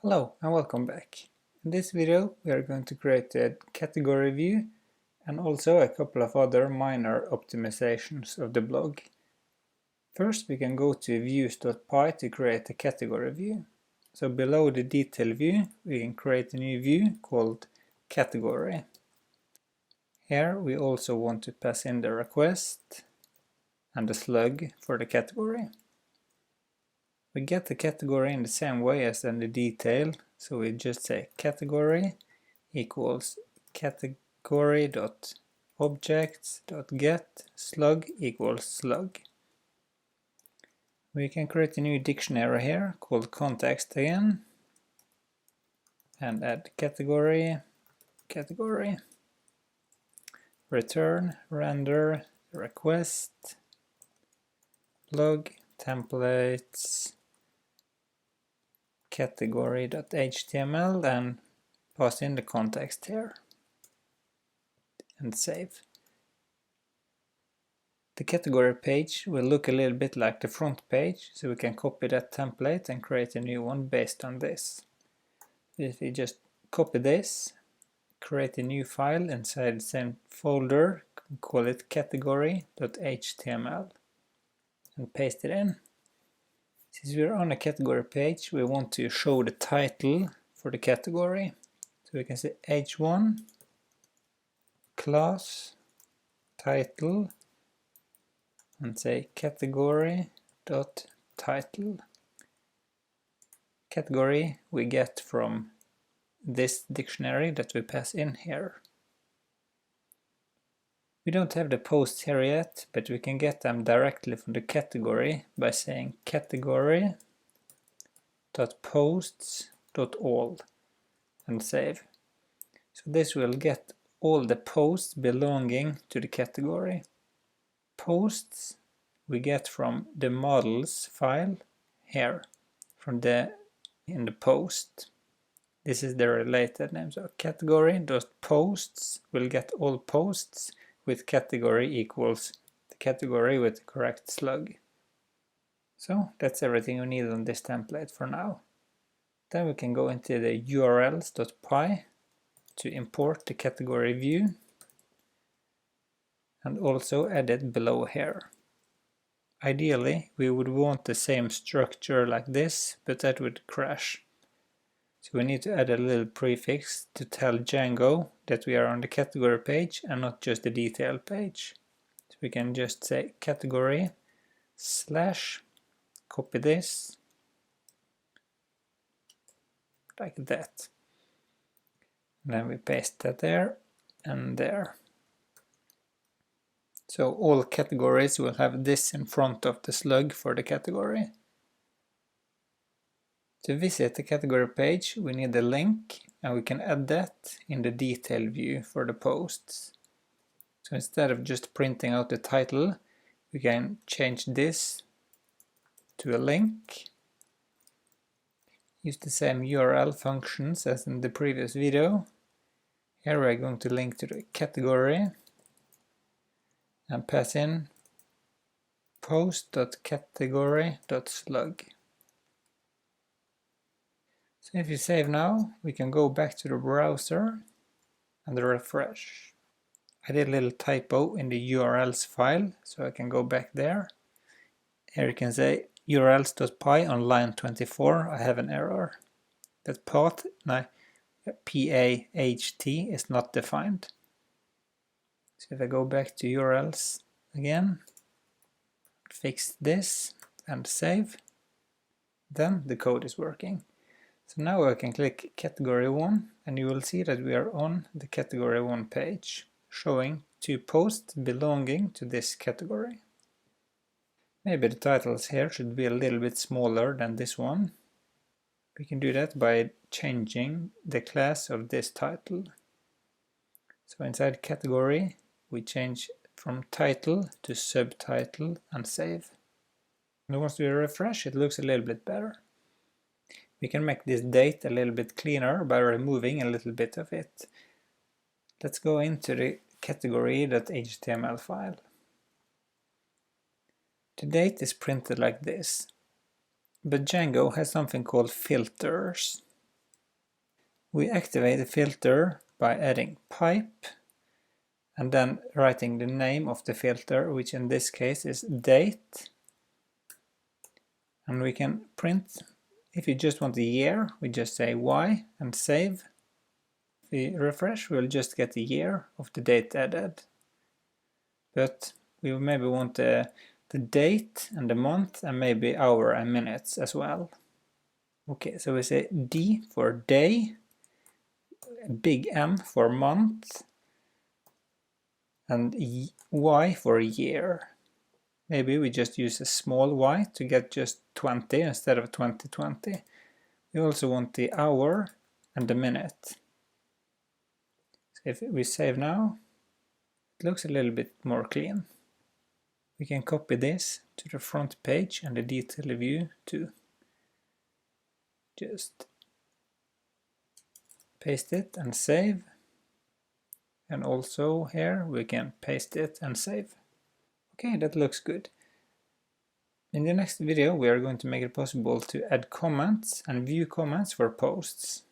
Hello and welcome back. In this video we are going to create a category view and also a couple of other minor optimizations of the blog. First we can go to views.py to create a category view. So below the detail view we can create a new view called category. Here we also want to pass in the request and the slug for the category. We get the category in the same way as in the detail, so we just say category equals category.objects.get slug equals slug. We can create a new dictionary here called context again and add category, return, render, request, log, templates, category.html and pass in the context here and save. The category page will look a little bit like the front page, so we can copy that template and create a new one based on this. If we just copy this, create a new file inside the same folder, call it category.html and paste it in. Since we're on a category page, we want to show the title for the category. So we can say h1 class title and say category.title. Category we get from this dictionary that we pass in here. We don't have the posts here yet, but we can get them directly from the category by saying category.posts.all and save. So this will get all the posts belonging to the category. Posts we get from the models file here, in the post. This is the related name. So category.posts will get all posts with category equals the category with the correct slug. So that's everything we need on this template for now. Then we can go into the urls.py to import the category view and also add it below here. Ideally we would want the same structure like this, but that would crash. So we need to add a little prefix to tell Django that we are on the category page and not just the detail page. So we can just say category / copy this like that. And then we paste that there and there. So all categories will have this in front of the slug for the category. To visit the category page we need a link and we can add that in the detail view for the posts. So instead of just printing out the title, we can change this to a link. Use the same URL functions as in the previous video. Here we are going to link to the category and pass in post.category.slug. So if you save now, we can go back to the browser and refresh. I did a little typo in the URLs file, so I can go back there. Here you can say urls.py on line 24, I have an error. That path, P-A-H-T, is not defined. So if I go back to URLs again, fix this and save, then the code is working. So now I can click category 1 and you will see that we are on the category 1 page, showing 2 posts belonging to this category. Maybe the titles here should be a little bit smaller than this one. We can do that by changing the class of this title. So inside category we change from title to subtitle and save. And once we refresh it looks a little bit better. We can make this date a little bit cleaner by removing a little bit of it. Let's go into the category.html file. The date is printed like this, but Django has something called filters. We activate the filter by adding pipe and then writing the name of the filter, which in this case is date. And we can print, if you just want the year, we just say Y and save. If we refresh, we'll just get the year of the date added. But we maybe want the date and the month and maybe hour and minutes as well. Okay, so we say D for day, big M for month, and Y for year. Maybe we just use a small y to get just 20 instead of 2020. We also want the hour and the minute. So if we save now, it looks a little bit more clean. We can copy this to the front page and the detail view too. Just paste it and save. And also here we can paste it and save. Okay, that looks good. In the next video we are going to make it possible to add comments and view comments for posts.